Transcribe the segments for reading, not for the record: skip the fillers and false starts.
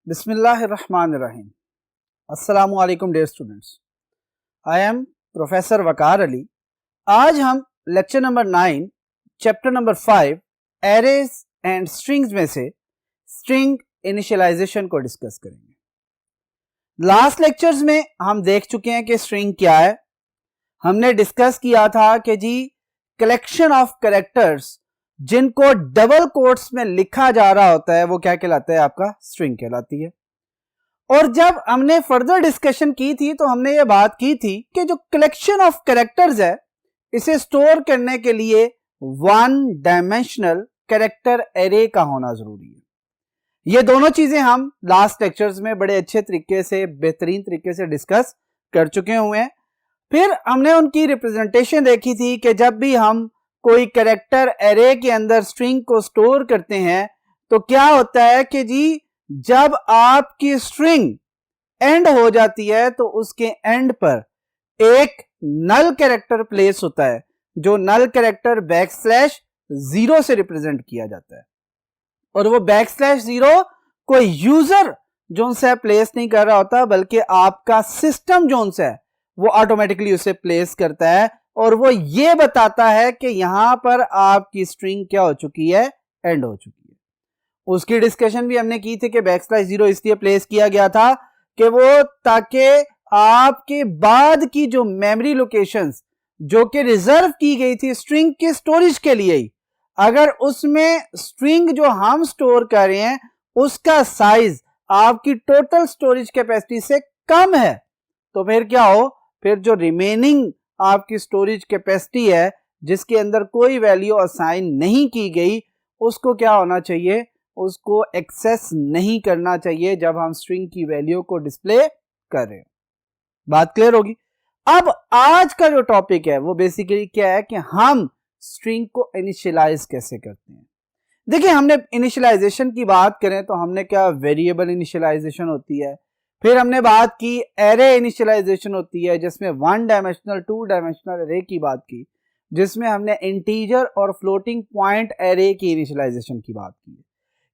बिस्मिल्लाहिर्रहमानिर्रहीम। अस्सलामु अलैकुम dear students, I am professor Waqar Ali. आज हम lecture number 9 chapter number 5 arrays and strings में से स्ट्रिंग इनिशियलाइजेशन को डिस्कस करेंगे। लास्ट लेक्चर्स में हम देख चुके हैं कि स्ट्रिंग क्या है। हमने डिस्कस किया था कि जी कलेक्शन ऑफ कैरेक्टर्स जिनको डबल कोट्स में लिखा जा रहा होता है वो क्या कहलाता है, आपका स्ट्रिंग कहलाती है। और जब हमने फर्दर डिस्कशन की थी तो हमने ये बात की थी कि जो कलेक्शन ऑफ कैरेक्टर्स है इसे स्टोर करने के लिए वन डायमेंशनल कैरेक्टर एरे का होना जरूरी है। ये दोनों चीजें हम लास्ट लेक्चर्स में बड़े अच्छे तरीके से, बेहतरीन तरीके से डिस्कस कर चुके हुए हैं। फिर हमने उनकी रिप्रेजेंटेशन देखी थी कि जब भी हम कोई कैरेक्टर एरे के अंदर स्ट्रिंग को स्टोर करते हैं तो क्या होता है कि जी जब आपकी स्ट्रिंग एंड हो जाती है तो उसके एंड पर एक नल कैरेक्टर प्लेस होता है, जो नल कैरेक्टर \0 से रिप्रेजेंट किया जाता है। और वो \0 कोई यूजर जोन से प्लेस नहीं कर रहा होता, बल्कि आपका सिस्टम जोन से है वो ऑटोमेटिकली उसे प्लेस करता है और वो ये बताता है कि यहां पर आपकी स्ट्रिंग क्या हो चुकी है, एंड हो चुकी है। उसकी डिस्कशन भी हमने की थी कि \0 इसलिए प्लेस किया गया था कि वो ताकि आपके बाद की जो मेमोरी लोकेशंस जो कि रिजर्व की गई थी स्ट्रिंग के स्टोरेज के लिए ही, अगर उसमें स्ट्रिंग जो हम स्टोर कर रहे हैं उसका साइज आपकी टोटल स्टोरेज कैपेसिटी से कम है तो फिर क्या हो, फिर जो रिमेनिंग आपकी स्टोरेज कैपेसिटी है जिसके अंदर कोई वैल्यू असाइन नहीं की गई, उसको क्या होना चाहिए, उसको एक्सेस नहीं करना चाहिए जब हम स्ट्रिंग की वैल्यू को डिस्प्ले कर रहे हो। बात क्लियर होगी। अब आज का जो टॉपिक है वो बेसिकली क्या है कि हम स्ट्रिंग को इनिशियलाइज कैसे करते हैं। देखिए, हमने इनिशियलाइजेशन की बात करें तो हमने क्या वेरिएबल इनिशियलाइजेशन होती है, फिर हमने बात की एरे इनिशियलाइजेशन होती है जिसमें one dimensional, two dimensional array की बात की, जिसमें हमने इंटीजर और फ्लोटिंग पॉइंट एरे की इनिशियलाइजेशन की बात की।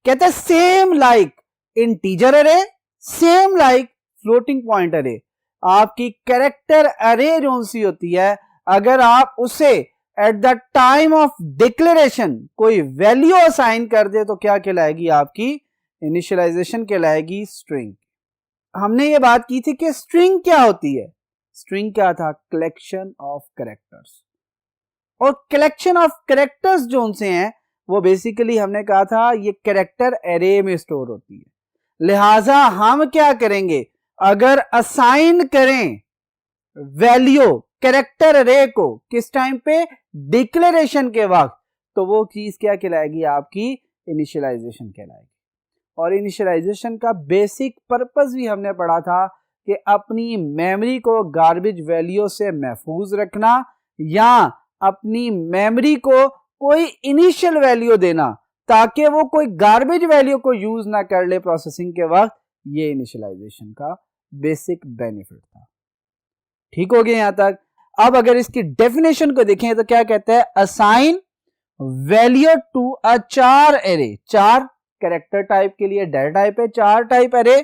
कहते हैं same like integer array, same like floating point array, आपकी कैरेक्टर एरे जो सी होती है अगर आप उसे at the time of declaration कोई वैल्यू असाइन कर दे तो क्या कहलाएगी, आपकी इनिशियलाइजेशन कहलाएगी स्ट्रिंग। हमने ये बात की थी कि स्ट्रिंग क्या होती है। स्ट्रिंग क्या था, कलेक्शन ऑफ कैरेक्टर्स। और कलेक्शन ऑफ कैरेक्टर्स जो से हैं वो बेसिकली हमने कहा था ये कैरेक्टर एरे में स्टोर होती है। लिहाजा हम क्या करेंगे, अगर असाइन करें वैल्यू कैरेक्टर एरे को किस टाइम पे, डिक्लेरेशन के वक्त, तो वो चीज क्या कहलाएगी, आपकी इनिशियलाइजेशन कहलाएगी। और इनिशियलाइजेशन का बेसिक पर्पस भी हमने पढ़ा था कि अपनी मेमोरी को गार्बेज वैल्यू से महफूज रखना या अपनी मेमोरी को कोई इनिशियल वैल्यू देना ताकि वो कोई गार्बेज वैल्यू को यूज ना कर ले प्रोसेसिंग के वक्त। ये इनिशियलाइजेशन का बेसिक बेनिफिट था। ठीक हो गया यहां तक। अब अगर इसकी डेफिनेशन को देखें तो क्या कहता है, असाइन वैल्यू टू अ चार एरे, चार कैरेक्टर टाइप के लिए डेटा टाइप है, चार type array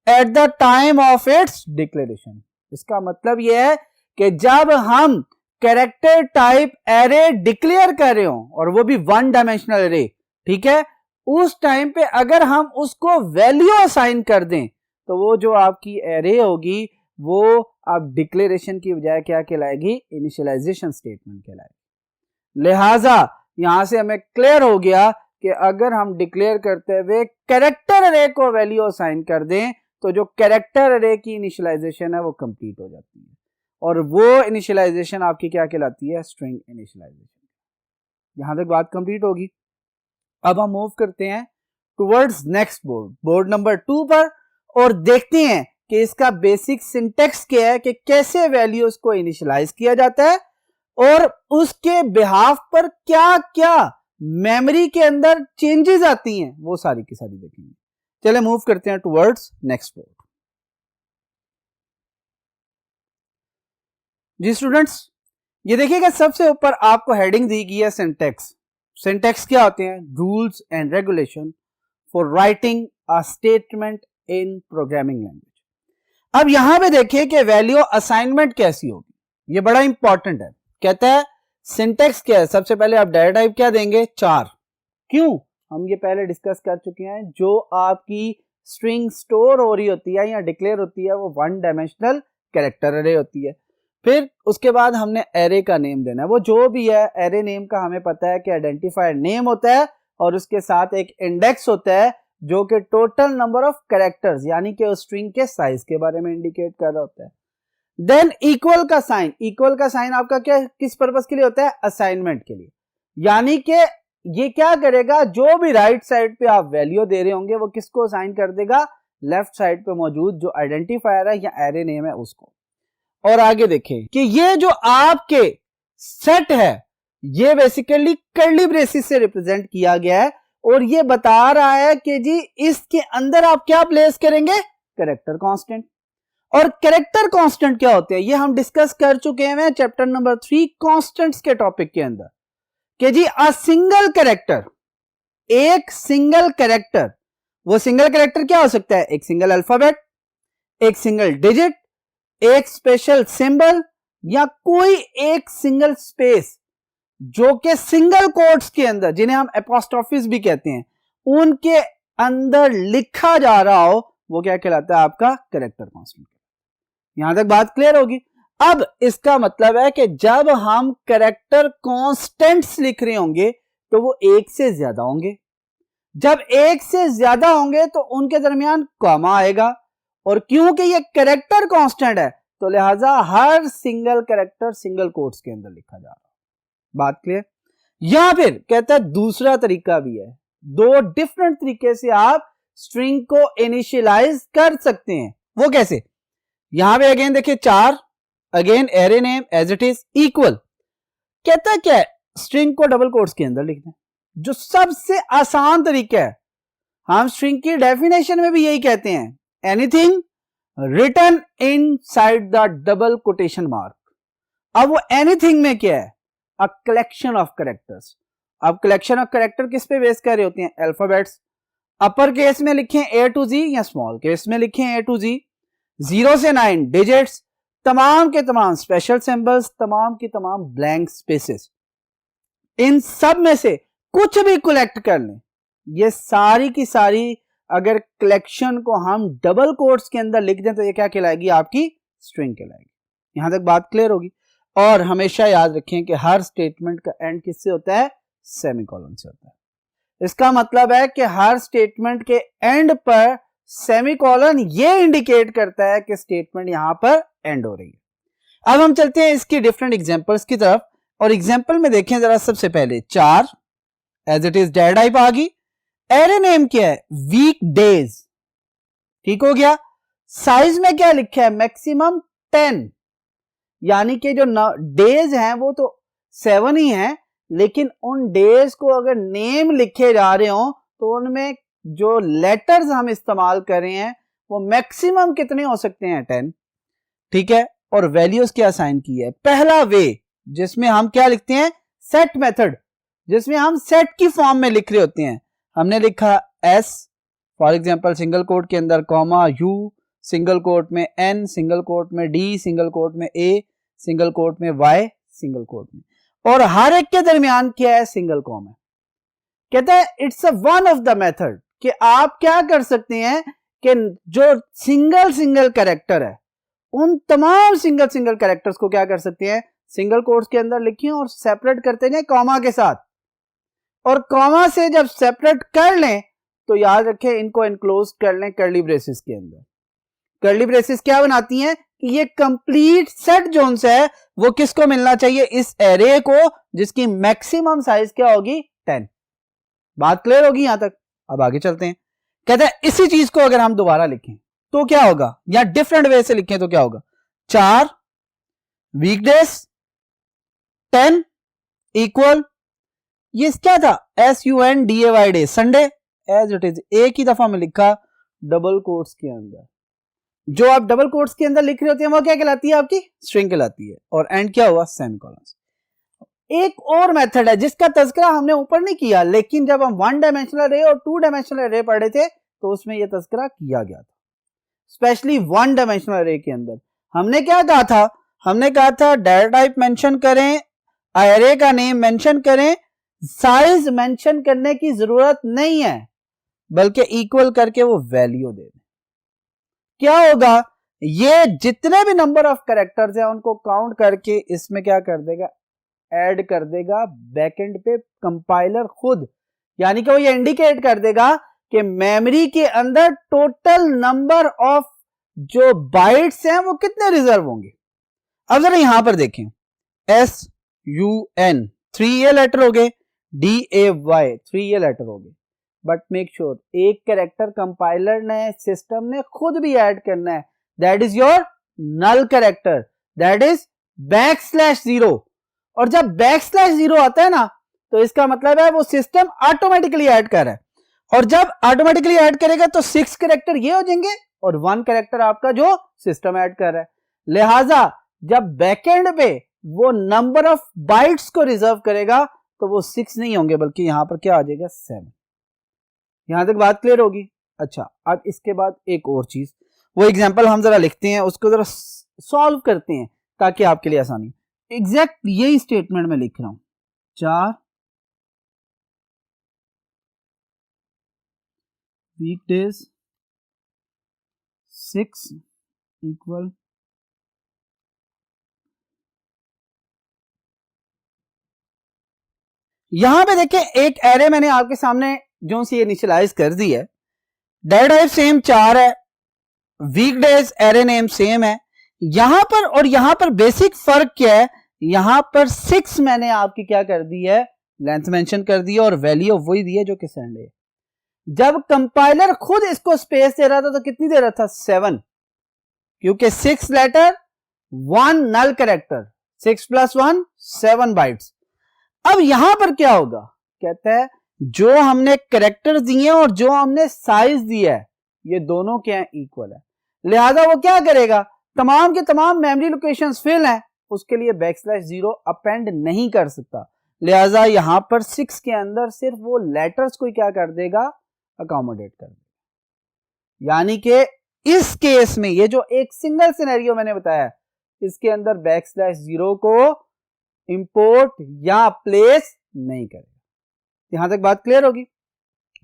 at the time of its declaration. इसका मतलब यह है कि जब हम कैरेक्टर टाइप एरे डिक्लेयर कर रहे हो और वो भी वन डायमेंशनल एरे, ठीक है, उस टाइम पे अगर हम उसको वैल्यू असाइन कर दें तो वो जो आपकी एरे होगी वो आप डिक्लेरेशन की बजाय क्या कहलाएगी, इनिशियलाइजेशन स्टेटमेंट कहलाएगी। लिहाजा यहां से हमें क्लियर हो गया कि अगर हम डिक्लेयर करते हुए कैरेक्टर एरे को वैल्यू असाइन कर दें तो जो कैरेक्टर एरे की इनिशियलाइजेशन है वो कंप्लीट हो जाती है और वो इनिशियलाइजेशन आपकी क्या कहलाती है, स्ट्रिंग इनिशियलाइजेशन। यहां तक बात कंप्लीट होगी। अब हम मूव करते हैं towards next board, board number 2 पर, और देखते हैं कि इसका बेसिक सिंटेक्स क्या है कि कैसे वैल्यूज को इनिशियलाइज किया जाता है और उसके बिहाफ पर क्या क्या मेमोरी के अंदर चेंजेस आती हैं वो सारी की सारी देखेंगे। चले मूव करते हैं टुवर्ड्स नेक्स्ट बोर्ड। जी स्टूडेंट्स, ये देखिएगा सबसे ऊपर आपको हेडिंग दी गई है सिंटेक्स। सिंटेक्स क्या होते हैं, rules and regulation for writing a statement in programming language. अब यहां पे देखिए कि वैल्यू असाइनमेंट कैसी होगी, ये बड़ा इंपॉर्टेंट है। कहता है सिंटेक्स क्या है, सबसे पहले आप डाटा टाइप क्या देंगे 4। क्यों, हम ये पहले डिस्कस कर चुके हैं, जो आपकी स्ट्रिंग स्टोर हो रही होती है या डिक्लेयर होती है वो 1 डायमेंशनल कैरेक्टर अरे होती है। फिर उसके बाद हमने एरे का नेम देना है, वो जो भी है एरे नेम का हमें पता है कि आइडेंटिफायर नेम होता है और उसके साथ एक इंडेक्स होता है जो कि टोटल नंबर ऑफ कैरेक्टर्स यानी कि उस स्ट्रिंग के साइज के बारे में इंडिकेट कर रहा होता है। देन इक्वल का साइन, इक्वल का साइन आपका क्या किस पर्पस के लिए होता है, असाइनमेंट के लिए। यानी कि ये क्या करेगा, जो भी राइट साइड पे आप वैल्यू दे रहे होंगे वो किसको असाइन कर देगा, लेफ्ट साइड पे मौजूद जो आइडेंटिफायर है या एरे नेम है उसको। और आगे देखें कि ये जो आपके सेट है ये बेसिकली कर्ली ब्रेसिस से रिप्रेजेंट किया गया है और ये बता रहा है कि जी इसके अंदर आप क्या प्लेस करेंगे, कैरेक्टर कांस्टेंट। और कैरेक्टर कांस्टेंट क्या होते हैं ये हम डिस्कस कर चुके हैं चैप्टर नंबर 3 कांस्टेंट्स के टॉपिक के अंदर कि जी अ सिंगल कैरेक्टर, एक सिंगल कैरेक्टर, वो सिंगल कैरेक्टर क्या हो सकता है, एक सिंगल अल्फाबेट, एक सिंगल डिजिट, एक स्पेशल सिंबल या कोई एक सिंगल स्पेस जो कि सिंगल कोट्स के अंदर जिन्हें हम एपोस्ट्रोफिस भी कहते हैं उनके अंदर लिखा जा रहा हो, वो क्या कहलाता है आपका कैरेक्टर कांस्टेंट। यहां तक बात क्लियर होगी। अब इसका मतलब है कि जब हम कैरेक्टर कांस्टेंट्स लिख रहे होंगे तो वो एक से ज्यादा होंगे, जब एक से ज्यादा होंगे तो उनके दरमियान कॉमा आएगा और क्योंकि ये कैरेक्टर कांस्टेंट है तो लिहाजा हर सिंगल कैरेक्टर सिंगल कोट्स के अंदर लिखा जा रहा है। बात क्लियर। या फिर कहता है दूसरा तरीका भी है, 2 डिफरेंट तरीके से आप स्ट्रिंग को इनिशियलाइज कर सकते हैं। वो कैसे, यहां पे अगेन देखिए 4, again array name as it is equal. कहता है क्या है, स्ट्रिंग को डबल कोट्स के अंदर लिखना, जो सबसे आसान तरीका है। हम स्ट्रिंग की डेफिनेशन में भी यही कहते हैं, anything written inside the double quotation mark. अब वो एनीथिंग में क्या है, अ कलेक्शन ऑफ कैरेक्टर्स। अब कलेक्शन ऑफ कैरेक्टर किस पे बेस कर रहे होते हैं, अल्फाबेट्स। अपर केस में लिखें A to Z या स्मॉल केस में लिखें A to Z, 0 से 9 डिजिट्स, तमाम के तमाम स्पेशल सिंबल्स, तमाम की तमाम ब्लैंक स्पेसेस। इन सब में से कुछ भी कलेक्ट कर लें, ये सारी की सारी अगर कलेक्शन को हम डबल कोट्स के अंदर लिख दें तो ये क्या कहलाएगी, आपकी स्ट्रिंग कहलाएगी। यहां तक बात क्लियर होगी। और हमेशा याद रखें कि हर स्टेटमेंट का एंड किससे होता है, सेमीकोलन से होता है। इसका मतलब है कि हर स्टेटमेंट के एंड पर सेमीकोलन ये इंडिकेट करता है कि स्टेटमेंट यहां पर एंड हो रही है। अब हम चलते हैं इसकी डिफरेंट एग्जांपल्स की तरफ और एग्जांपल में देखें जरा। सबसे पहले 4 as it is data type आ गई, एरे नेम क्या है, वीक डेज, ठीक हो गया। साइज में क्या लिखा है, मैक्सिमम 10, यानी कि जो डेज हैं वो तो 7 ही हैं, लेकिन उन डेज को अगर नेम लिखे जा रहे हो तो उनमें जो लेटर्स हम इस्तेमाल कर रहे हैं वो मैक्सिमम कितने हो सकते हैं, 10, ठीक है। और वैल्यूज क्या असाइन की है, पहला वे जिसमें हम क्या लिखते हैं, सेट मेथड, जिसमें हम सेट की फॉर्म में लिख रहे होते हैं। हमने लिखा s for example single quote के अंदर कॉमा u, सिंगल कोट में n, सिंगल कोट में d, सिंगल कोट में a, सिंगल कोट में y, सिंगल कोट में, और हर एक के दरमियान क्या है, सिंगल कॉमा। कहता है it's a one of the method कि आप क्या कर सकते हैं कि जो सिंगल सिंगल कैरेक्टर है उन तमाम सिंगल सिंगल कैरेक्टर्स को क्या कर सकते हैं, सिंगल कोट्स के अंदर लिखिए और सेपरेट करते जाएं कॉमा के साथ। और कॉमा से जब सेपरेट कर लें तो याद रखें इनको इनक्लोज कर लें कर्ली ब्रेसेस के अंदर। कर्ली ब्रेसेस क्या बनाती हैं कि ये कंप्लीट सेट जोन से है वो किसको मिलना चाहिए, इस एरे को, जिसकी मैक्सिमम साइज क्या होगी, 10। बात क्लियर होगी यहां तक। अब आगे चलते हैं। कहते हैं इसी चीज को अगर हम दोबारा लिखें तो क्या होगा, या डिफरेंट वे से लिखें तो क्या होगा, 4 वीकडेज 10 इक्वल, ये क्या था, SUNDAY day, Sunday, as it is, एक ही दफा में लिखा डबल कोट्स के अंदर। जो आप डबल कोट्स के अंदर लिख रहे होते हैं वो क्या कहलाती है, आपकी स्ट्रिंग कहलाती है। और एंड क्या हुआ, सेमीकोलन। एक और मेथड है जिसका तज़किरा हमने ऊपर नहीं किया, लेकिन जब हम 1 डायमेंशनल अरे और 2 डायमेंशनल अरे पढ़ रहे थे तो उसमें यह तस्करा किया गया था, स्पेशली वन डायमेंशनल अरे के अंदर। हमने क्या कहा था, हमने कहा था डाटा टाइप मेंशन करें, अरे का नेम मेंशन करें, साइज मेंशन करने की जरूरत नहीं है, बल्कि इक्वल करके वो वैल्यू दे दें। क्या होगा, ये जितने भी नंबर ऑफ कैरेक्टर्स हैं उनको काउंट करके इसमें क्या कर देगा, ऐड कर देगा बैकएंड पे कंपाइलर खुद। यानी कि वो ये इंडिकेट कर देगा कि मेमोरी के अंदर टोटल नंबर ऑफ जो बाइट्स हैं वो कितने रिजर्व होंगे। अब जरा यहां पर देखें, SUN 3 ये लेटर हो गए, DAY 3 ये लेटर हो गए, बट मेक श्योर एक कैरेक्टर कंपाइलर ने, सिस्टम ने खुद भी ऐड करना है, that is your null character, that is \0। और जब \0 आता है ना, तो इसका मतलब है वो सिस्टम ऑटोमेटिकली ऐड कर रहा है, और जब ऑटोमेटिकली ऐड करेगा तो 6 कैरेक्टर ये हो जाएंगे और 1 कैरेक्टर आपका जो सिस्टम ऐड कर रहा है। लिहाजा जब बैकएंड पे वो नंबर ऑफ बाइट्स को रिजर्व करेगा तो वो 6 नहीं होंगे, बल्कि यहां पर क्या आ जाएगा, 7। यहां तक बात क्लियर होगी। अच्छा, अब इसके बाद एक और चीज, वो एग्जांपल हम जरा लिखते हैं, उसको जरा सॉल्व करते हैं ताकि आपके लिए आसानी। एग्जैक्ट यही स्टेटमेंट में लिख रहा हूं, 4 वीकडेज 6 इक्वल यहां पे देखें एक एरे मैंने आपके सामने जो सी इनिशियलाइज कर दी है, डेटा टाइप सेम 4 है, वीकडेज एरे नेम सेम है। यहां पर और यहां पर बेसिक फर्क क्या है, यहां पर 6 मैंने आपकी क्या कर दी है, लेंथ मेंशन कर दी है, और वैल्यू वही दी है जो कि संडे है। जब कंपाइलर खुद इसको स्पेस दे रहा था तो कितनी दे रहा था, 7, क्योंकि 6 लेटर 1 नल कैरेक्टर, 6 + 1 7 बाइट्स। अब यहां पर क्या होगा, कहता है जो हमने कैरेक्टर्स दिए हैं और जो हमने साइज दिया है ये दोनों क्या है, इक्वल है। लिहाजा वो क्या करेगा, तमाम के तमाम मेमोरी लोकेशंस फिल हैं, उसके लिए \0 अपेंड नहीं कर सकता। लिहाजा यहां पर 6 के अंदर सिर्फ वो लेटर्स को क्या कर देगा, अकोमोडेट कर देगा। यानी कि इस केस में ये जो एक सिंगल सिनेरियो मैंने बताया, इसके अंदर \0 को इंपोर्ट या प्लेस नहीं करेगा। यहां तक बात क्लियर होगी,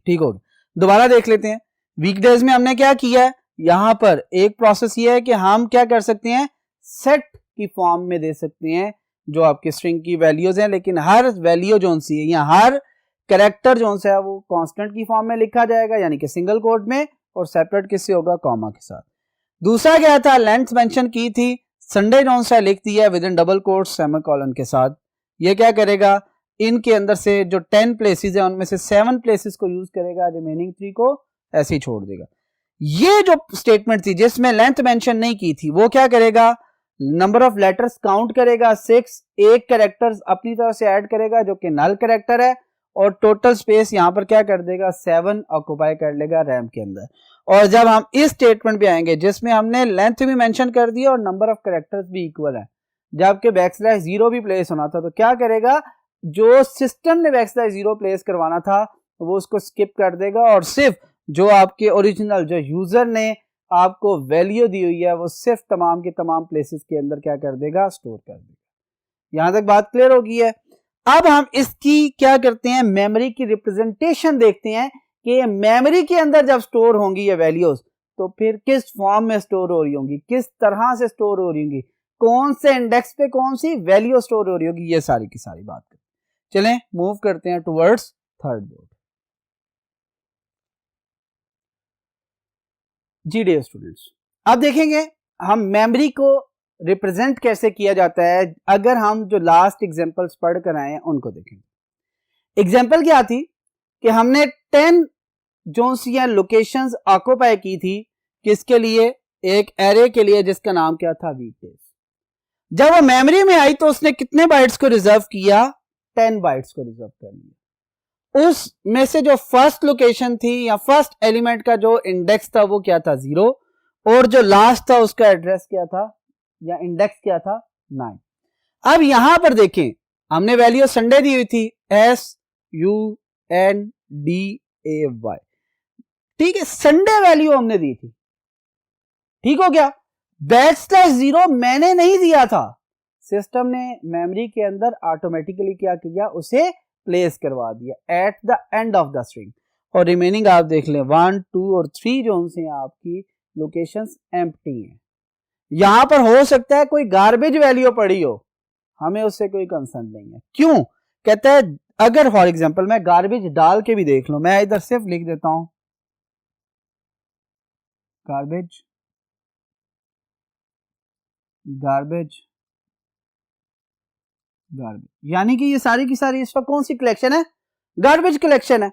ठीक होगी। दोबारा देख लेते हैं, वीकडेज में हमने क्या किया है, यहां पर एक प्रोसेस ये है कि हम क्या कर सकते हैं, सेट की फॉर्म में दे सकते हैं जो आपके स्ट्रिंग की वैल्यूज हैं, लेकिन हर वैल्यू जो सी है या हर कैरेक्टर जो है वो कांस्टेंट की फॉर्म में लिखा जाएगा, यानी कि सिंगल कोट में, और सेपरेट किससे होगा, कॉमा के साथ। दूसरा क्या था, लेंथ मेंशन की थी, संडे जो सा लिख दिया within double quote semicolon के साथ। ये क्या करेगा, इनके अंदर से जो 10 प्लेसेस है उनमें से 7 प्लेसेस को यूज करेगा, रिमेनिंग 3 को ऐसे ही छोड़ देगा। ये जो स्टेटमेंट थी जिसमें लेंथ मेंशन नहीं की थी, वो क्या करेगा, नंबर ऑफ लेटर्स काउंट करेगा 6, एक कैरेक्टर्स अपनी तरफ से ऐड करेगा जो कि नल कैरेक्टर है, और टोटल स्पेस यहां पर क्या कर देगा, 7 ऑक्युपाई कर लेगा रैम के अंदर। और जब हम इस स्टेटमेंट पे आएंगे जिसमें हमने लेंथ भी मेंशन कर दी और नंबर ऑफ कैरेक्टर्स भी इक्वल है, जबकि \0 भी प्लेस होना था, तो क्या करेगा, जो सिस्टम ने \0 प्लेस करवाना था वो उसको स्किप कर देगा, और सिर्फ जो आपके ओरिजिनल जो यूजर ने आपको वैल्यू दी हुई है वो सिर्फ तमाम के तमाम प्लेसेस के अंदर क्या कर देगा, स्टोर कर देगा। यहां तक बात क्लियर हो गई है। अब हम इसकी क्या करते हैं, मेमोरी की रिप्रेजेंटेशन देखते हैं कि मेमोरी के अंदर जब स्टोर होंगी ये वैल्यूज, तो फिर किस फॉर्म में स्टोर हो रही होंगी, किस तरह से स्टोर हो रही होंगी, कौन से इंडेक्स पे कौन सी वैल्यू स्टोर हो रही होगी, ये सारी की सारी बात करें। चलें मूव करते हैं टुवर्ड्स थर्ड बोर्ड। जी डियर स्टूडेंट्स, अब देखेंगे हम मेमोरी को रिप्रेजेंट कैसे किया जाता है, अगर हम जो लास्ट एग्जांपल्स पढ़ कर आए हैं उनको देखेंगे। एग्जांपल क्या थी कि हमने 10 जो सी लोकेशंस ऑक्युपाई की थी, किसके लिए, एक एरे के लिए जिसका नाम क्या था, वीकडेज। जब वो मेमोरी में आई तो उसने कितने बाइट्स को रिजर्व किया, 10 बाइट्स को रिजर्व कर लिया। उसमें से जो फर्स्ट लोकेशन थी या फर्स्ट एलिमेंट का जो इंडेक्स था वो क्या था, 0, और जो लास्ट था उसका एड्रेस क्या था या इंडेक्स क्या था, 9। अब यहां पर देखें हमने वैल्यू संडे दी हुई थी, SUNDAY। ठीक है, संडे वैल्यू हमने दी थी, ठीक हो गया। \0 मैंने नहीं दिया था, सिस्टम ने मेमोरी के अंदर ऑटोमेटिकली क्या किया, उसे प्लेस करवा दिया at the end of the string. और रिमेनिंग आप देख लें 1, 2 और 3 जो से आपकी लोकेशंस एम्प्टी हैं। यहां पर हो सकता है कोई गार्बेज वैल्यू पड़ी हो, हमें उससे कोई कंसर्न नहीं है। क्यों कहता है, अगर फॉर एग्जांपल मैं गार्बेज डाल के भी देख लूं, मैं इधर सिर्फ लिख देता हूं गार्बेज गार्बेज गार्बेज, यानी कि ये सारी की सारी इस वक्त कौन सी कलेक्शन है, गार्बेज कलेक्शन है।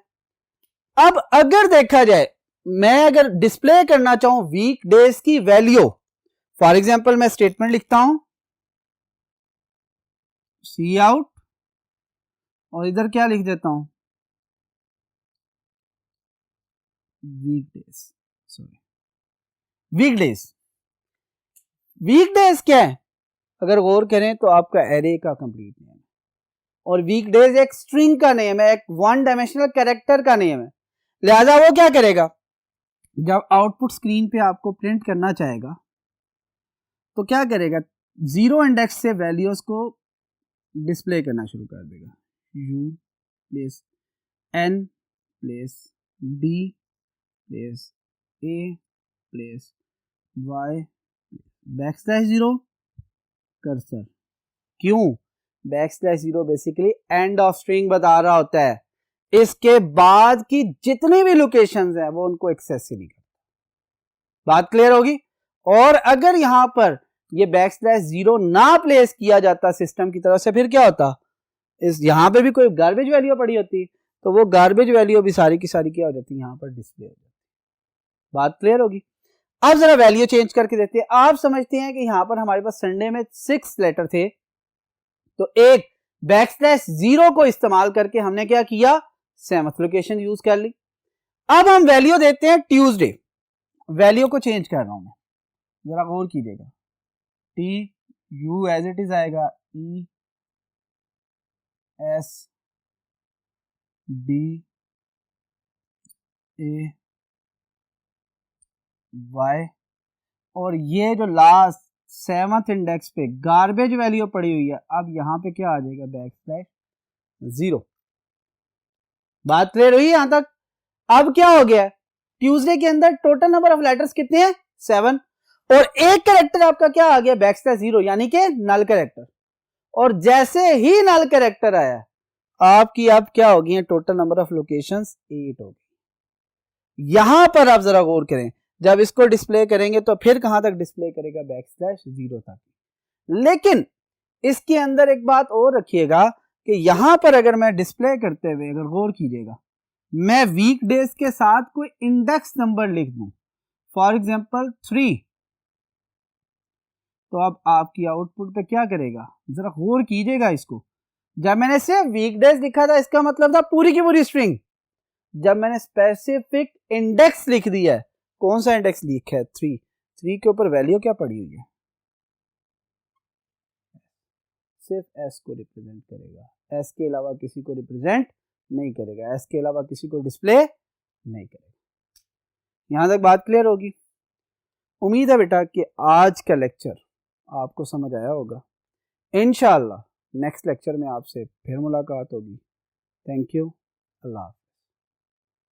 अब अगर देखा जाए, मैं अगर डिस्प्ले करना चाहूं वीक डेज की वैल्यू, फॉर एग्जांपल मैं स्टेटमेंट लिखता हूं सी आउट और इधर क्या लिख देता हूं वीकडेज, सॉरी वीकडेज। वीकडेज क्या है, अगर गौर करें तो आपका एरे का कंप्लीट नेम है, और वीकडेज एक स्ट्रिंग का नेम है, एक वन डायमेंशनल कैरेक्टर का नेम है। लिहाजा वो क्या करेगा, जब आउटपुट स्क्रीन पे आपको प्रिंट करना चाहेगा तो क्या करेगा, 0 इंडेक्स से वैल्यूज को डिस्प्ले करना शुरू कर देगा। u place n place d place a place y \0 cursor. क्यों, \0 बेसिकली एंड ऑफ स्ट्रिंग बता रहा होता है, इसके बाद की जितनी भी लोकेशंस हैं वो उनको एक्सेस ही नहीं करता। बात क्लियर होगी। और अगर यहां पर ये \0 ना प्लेस किया जाता सिस्टम की तरफ से, फिर क्या होता, इस यहां पे भी कोई गार्बेज वैल्यू पड़ी होती, तो वो गार्बेज वैल्यू भी सारी की सारी क्या हो जाती, यहां पर डिस्प्ले हो जाती। बात क्लियर होगी। अब जरा वैल्यू चेंज करके देते हैं। आप समझते हैं कि यहां पर हमारे पास संडे में 6 लेटर थे, तो एक \0 को इस्तेमाल करके हमने क्या किया, 7th लोकेशन यूज कर ली। अब हम वैल्यू देते हैं ट्यूसडे, वैल्यू को चेंज कर रहा हूं मैं, जरा गौर कीजिएगा, T U as it is आएगा, E S D A Y, और ये जो लास्ट 7th इंडेक्स पे गार्बेज वैल्यू पड़ी हुई है, अब यहां पे क्या आ जाएगा, \0। बात क्लियर हुई यहां तक। अब क्या हो गया, ट्यूसडे के अंदर टोटल नंबर ऑफ लेटर्स कितने हैं, 7, और एक कैरेक्टर आपका क्या आ गया, \0, यानी कि नल कैरेक्टर। और जैसे ही नल कैरेक्टर आया, आपकी अब क्या होगी, टोटल नंबर ऑफ लोकेशंस 8 होगी। यहां पर आप जरा गौर करें, जब इसको डिस्प्ले करेंगे तो फिर कहां तक डिस्प्ले करेगा, \0 तक। लेकिन इसके अंदर एक बात और रखिएगा कि यहां पर अगर मैं डिस्प्ले करते हुए, अगर गौर कीजिएगा, मैं वीक डेज के साथ कोई इंडेक्स नंबर लिख दूं, फॉर एग्जांपल 3, तो अब आपकी आउटपुट पे क्या करेगा, जरा गौर कीजिएगा इसको। जब मैंने सिर्फ वीकडेज लिखा था, इसका मतलब था पूरी की पूरी स्ट्रिंग। जब मैंने स्पेसिफिक इंडेक्स लिख दिया है, कौन सा इंडेक्स लिखा है, 3 के ऊपर वैल्यू क्या पड़ी हुई है, सिर्फ s को रिप्रेजेंट करेगा, s के अलावा किसी को रिप्रेजेंट नहीं करेगा, s के अलावा किसी को डिस्प्ले नहीं करेगा। यहां तक बात क्लियर होगी। उम्मीद है बेटा कि आज का लेक्चर आपको समझ आया होगा। इंशाअल्लाह नेक्स्ट लेक्चर में आपसे फिर मुलाकात होगी। Thank you, Allah.